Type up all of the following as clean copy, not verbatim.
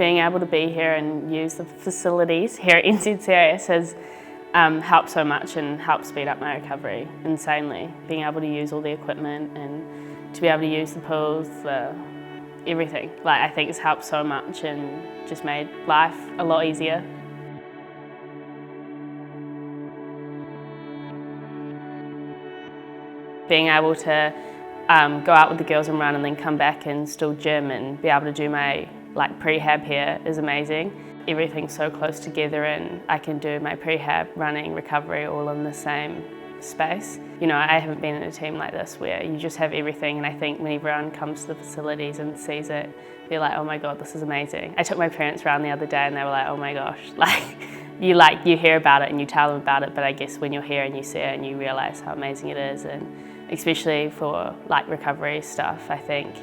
being able to be here and use the facilities here at NZCIS has helped so much and helped speed up my recovery insanely. Being able to use all the equipment and to be able to use the pools, everything. Like, I think it's helped so much and just made life a lot easier. Being able to go out with the girls and run and then come back and still gym and be able to do my prehab here is amazing. Everything's so close together and I can do my prehab, running, recovery all in the same space. You know, I haven't been in a team like this where you just have everything, and I think when everyone comes to the facilities and sees it, they're like, oh my God, this is amazing. I took my parents around the other day and they were like, oh my gosh, you hear about it and you tell them about it, but I guess when you're here and you see it and you realise how amazing it is, and especially for recovery stuff, I think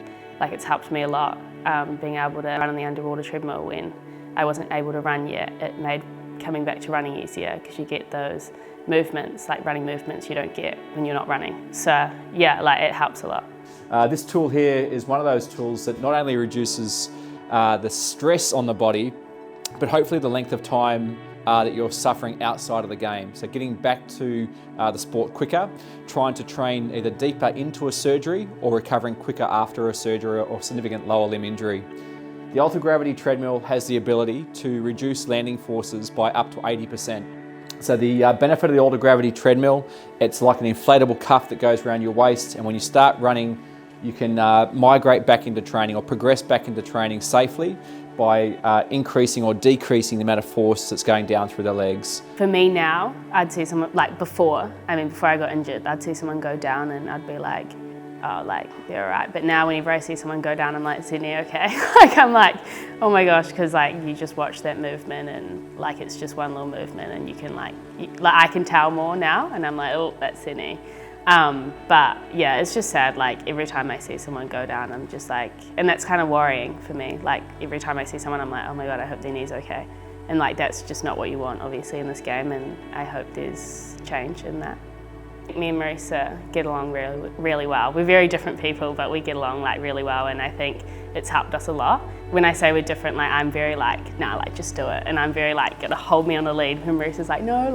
it's helped me a lot. Being able to run on the underwater treadmill when I wasn't able to run yet, it made coming back to running easier because you get those movements, running movements you don't get when you're not running. So yeah, it helps a lot. This tool here is one of those tools that not only reduces the stress on the body, but hopefully the length of time that you're suffering outside of the game. So getting back to the sport quicker, trying to train either deeper into a surgery or recovering quicker after a surgery or significant lower limb injury. The ultra-gravity treadmill has the ability to reduce landing forces by up to 80%. So the benefit of the ultra-gravity treadmill, it's like an inflatable cuff that goes around your waist, and when you start running, you can migrate back into training or progress back into training safely by increasing or decreasing the amount of force that's going down through the legs. For me now, I'd see someone, before I got injured, I'd see someone go down and I'd be like, oh, they're all right. But now whenever I see someone go down, I'm like, is Sydney okay? I'm like, oh my gosh, because you just watch that movement and it's just one little movement and you can I can tell more now and I'm like, oh, that's Sydney. But yeah, it's just sad, every time I see someone go down, I'm just and that's kind of worrying for me. Every time I see someone, I'm like, oh my God, I hope their knee's okay. And that's just not what you want, obviously, in this game, and I hope there's change in that. Me and Marisa get along really, really well. We're very different people, but we get along really well, and I think it's helped us a lot. When I say we're different, I'm very nah, just do it. And I'm very gotta hold me on the lead. And Marisa's like, no,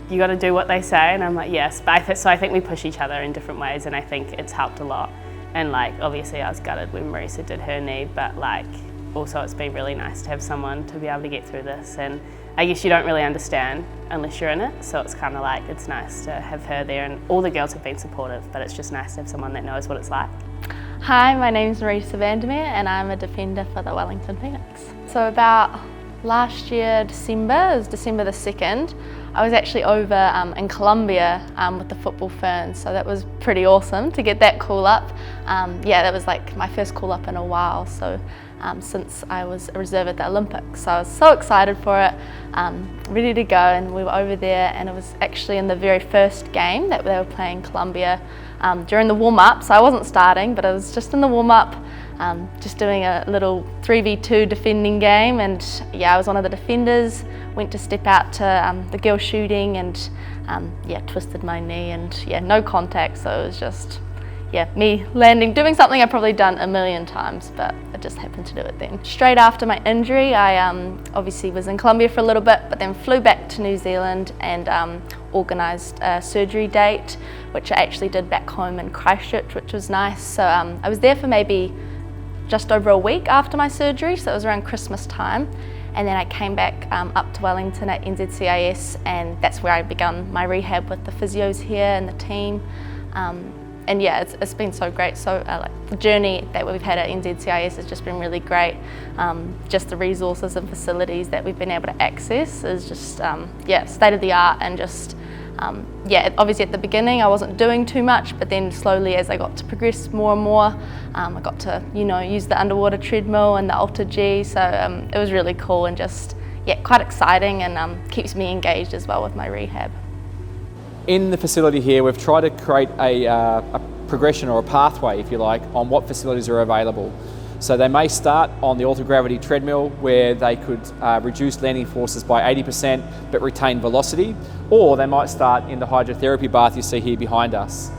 you gotta do what they say. And I'm like, yes. But so I think we push each other in different ways, and I think it's helped a lot. And obviously I was gutted when Marisa did her knee, but also it's been really nice to have someone to be able to get through this. And I guess you don't really understand unless you're in it, so it's kind of it's nice to have her there, and all the girls have been supportive, but it's just nice to have someone that knows what it's like. Hi, my name's Marisa and I'm a defender for the Wellington Phoenix. So about last year, December, it was December the 2nd, I was actually over in Colombia with the football ferns, so that was pretty awesome to get that call up. Yeah, that was my first call up in a while, so since I was a reserve at the Olympics. So I was so excited for it, ready to go, and we were over there, and it was actually in the very first game that they were playing Colombia during the warm-up. So I wasn't starting, but I was just in the warm-up, just doing a little 3v2 defending game, and yeah, I was one of the defenders, went to step out to the girl shooting, and yeah, twisted my knee, and yeah, no contact, so it was just, yeah, me landing, doing something I've probably done a million times, but I just happened to do it then. Straight after my injury, I obviously was in Colombia for a little bit, but then flew back to New Zealand and organised a surgery date, which I actually did back home in Christchurch, which was nice. So I was there for maybe just over a week after my surgery, so it was around Christmas time. And then I came back up to Wellington at NZCIS, and that's where I began my rehab with the physios here and the team. And yeah, it's been so great. So the journey that we've had at NZCIS has just been really great. Just the resources and facilities that we've been able to access is just, yeah, state of the art, and just, yeah, obviously at the beginning I wasn't doing too much, but then slowly as I got to progress more and more, I got to, use the underwater treadmill and the Ultra G, so it was really cool and just, yeah, quite exciting, and keeps me engaged as well with my rehab. In the facility here, we've tried to create a progression or a pathway, if you like, on what facilities are available. So they may start on the ultra-gravity treadmill, where they could reduce landing forces by 80% but retain velocity, or they might start in the hydrotherapy bath you see here behind us.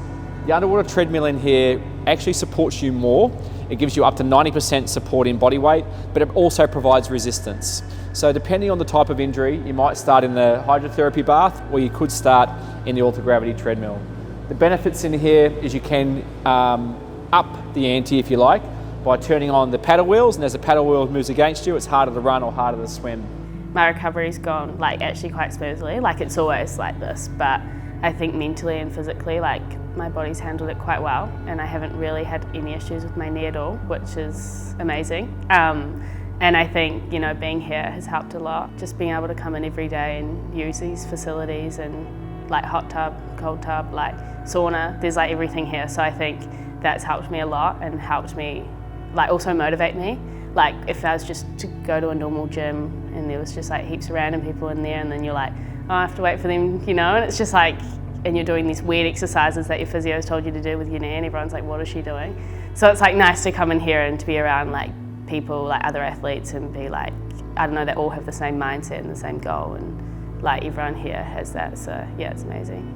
The underwater treadmill in here actually supports you more. It gives you up to 90% support in body weight, but it also provides resistance. So depending on the type of injury, you might start in the hydrotherapy bath, or you could start in the ultragravity treadmill. The benefits in here is you can up the ante, if you like, by turning on the paddle wheels, and as the paddle wheel moves against you, it's harder to run or harder to swim. My recovery's gone actually quite smoothly. It's always like this, but I think mentally and physically, my body's handled it quite well, and I haven't really had any issues with my knee at all, which is amazing. And I think, being here has helped a lot. Just being able to come in every day and use these facilities, and hot tub, cold tub, sauna, there's everything here. So I think that's helped me a lot and helped me also motivate me. If I was just to go to a normal gym and there was just heaps of random people in there, and then you're oh, I have to wait for them, and it's just and you're doing these weird exercises that your physio's told you to do with your knee, and everyone's what is she doing? So it's nice to come in here and to be around people, other athletes, and be I don't know, they all have the same mindset and the same goal, and everyone here has that, so yeah, it's amazing.